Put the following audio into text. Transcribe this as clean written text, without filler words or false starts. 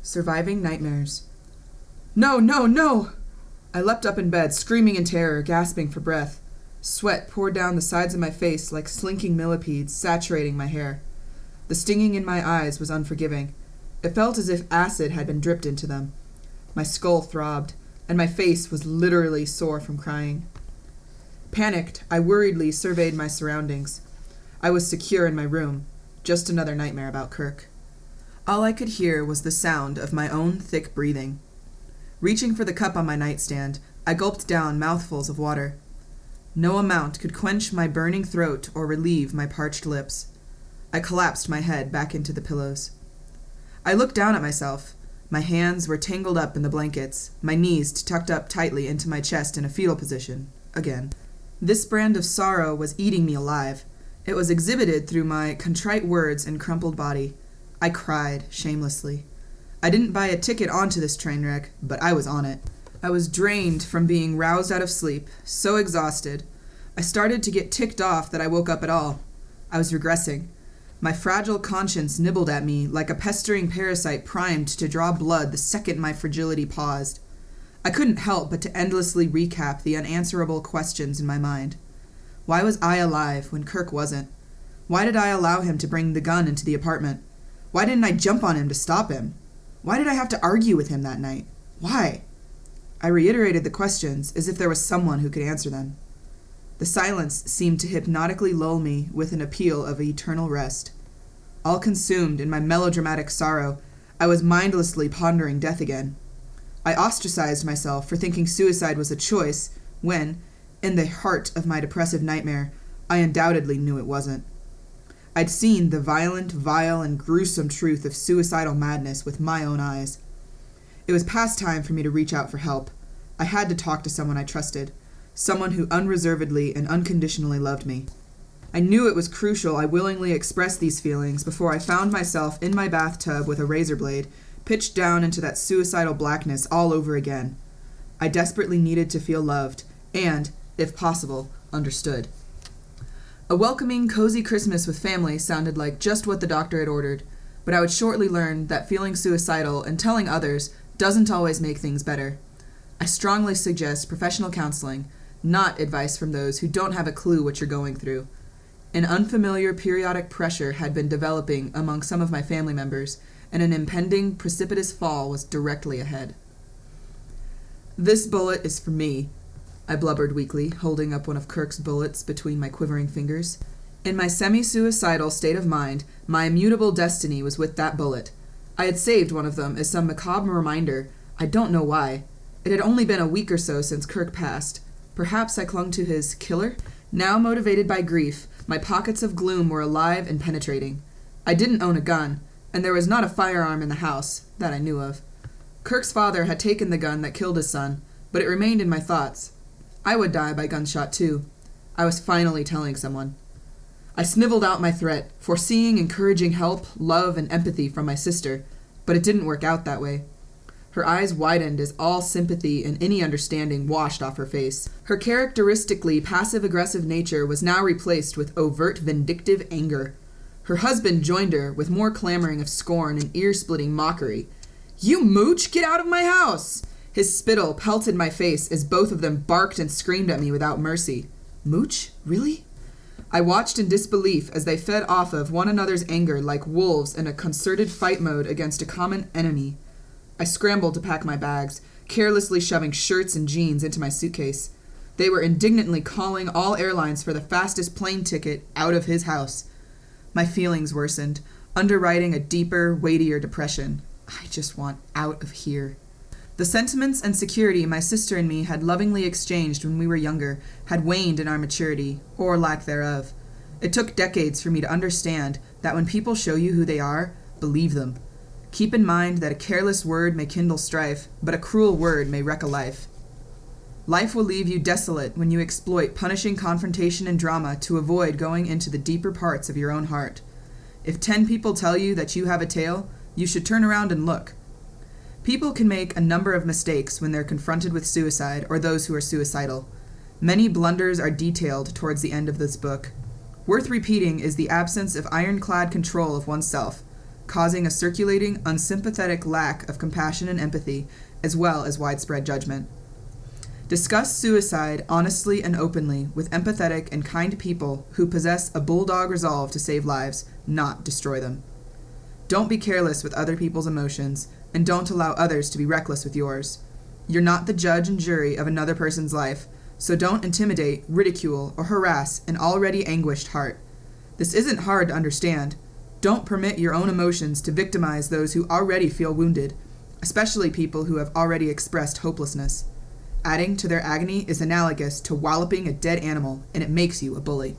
Surviving Nightmares. No, no, no! I leapt up in bed, screaming in terror, gasping for breath. Sweat poured down the sides of my face like slinking millipedes, saturating my hair. The stinging in my eyes was unforgiving. It felt as if acid had been dripped into them. My skull throbbed, and my face was literally sore from crying. Panicked, I worriedly surveyed my surroundings. I was secure in my room. Just another nightmare about Kirk. All I could hear was the sound of my own thick breathing. Reaching for the cup on my nightstand, I gulped down mouthfuls of water. No amount could quench my burning throat or relieve my parched lips. I collapsed my head back into the pillows. I looked down at myself. My hands were tangled up in the blankets, my knees tucked up tightly into my chest in a fetal position, again. This brand of sorrow was eating me alive. It was exhibited through my contrite words and crumpled body. I cried, shamelessly. I didn't buy a ticket onto this train wreck, but I was on it. I was drained from being roused out of sleep, so exhausted. I started to get ticked off that I woke up at all. I was regressing. My fragile conscience nibbled at me like a pestering parasite primed to draw blood the second my fragility paused. I couldn't help but to endlessly recap the unanswerable questions in my mind. Why was I alive when Kirk wasn't? Why did I allow him to bring the gun into the apartment? Why didn't I jump on him to stop him? Why did I have to argue with him that night? Why? I reiterated the questions as if there was someone who could answer them. The silence seemed to hypnotically lull me with an appeal of eternal rest. All consumed in my melodramatic sorrow, I was mindlessly pondering death again. I ostracized myself for thinking suicide was a choice when, in the heart of my depressive nightmare, I undoubtedly knew it wasn't. I'd seen the violent, vile, and gruesome truth of suicidal madness with my own eyes. It was past time for me to reach out for help. I had to talk to someone I trusted, someone who unreservedly and unconditionally loved me. I knew it was crucial I willingly express these feelings before I found myself in my bathtub with a razor blade, pitched down into that suicidal blackness all over again. I desperately needed to feel loved and, if possible, understood. A welcoming, cozy Christmas with family sounded like just what the doctor had ordered, but I would shortly learn that feeling suicidal and telling others doesn't always make things better. I strongly suggest professional counseling, not advice from those who don't have a clue what you're going through. An unfamiliar periodic pressure had been developing among some of my family members, and an impending precipitous fall was directly ahead. "This bullet is for me," I blubbered weakly, holding up one of Kirk's bullets between my quivering fingers. In my semi-suicidal state of mind, my immutable destiny was with that bullet. I had saved one of them as some macabre reminder. I don't know why. It had only been a week or so since Kirk passed. Perhaps I clung to his killer? Now motivated by grief, my pockets of gloom were alive and penetrating. I didn't own a gun, and there was not a firearm in the house, that I knew of. Kirk's father had taken the gun that killed his son, but it remained in my thoughts. I would die by gunshot too. I was finally telling someone. I sniveled out my threat, foreseeing encouraging help, love, and empathy from my sister, but it didn't work out that way. Her eyes widened as all sympathy and any understanding washed off her face. Her characteristically passive-aggressive nature was now replaced with overt vindictive anger. Her husband joined her with more clamoring of scorn and ear-splitting mockery. "You mooch, get out of my house!" His spittle pelted my face as both of them barked and screamed at me without mercy. Mooch? Really? I watched in disbelief as they fed off of one another's anger like wolves in a concerted fight mode against a common enemy. I scrambled to pack my bags, carelessly shoving shirts and jeans into my suitcase. They were indignantly calling all airlines for the fastest plane ticket out of his house. My feelings worsened, underwriting a deeper, weightier depression. I just want out of here. The sentiments and security my sister and me had lovingly exchanged when we were younger had waned in our maturity, or lack thereof. It took decades for me to understand that when people show you who they are, believe them. Keep in mind that a careless word may kindle strife, but a cruel word may wreck a life. Life will leave you desolate when you exploit punishing confrontation and drama to avoid going into the deeper parts of your own heart. If 10 people tell you that you have a tale, you should turn around and look. People can make a number of mistakes when they're confronted with suicide or those who are suicidal. Many blunders are detailed towards the end of this book. Worth repeating is the absence of ironclad control of oneself. causing a circulating, unsympathetic lack of compassion and empathy, as well as widespread judgment. Discuss suicide honestly and openly with empathetic and kind people who possess a bulldog resolve to save lives, not destroy them. Don't be careless with other people's emotions, and don't allow others to be reckless with yours. You're not the judge and jury of another person's life, so don't intimidate, ridicule, or harass an already anguished heart. This isn't hard to understand. Don't permit your own emotions to victimize those who already feel wounded, especially people who have already expressed hopelessness. Adding to their agony is analogous to walloping a dead animal, and it makes you a bully.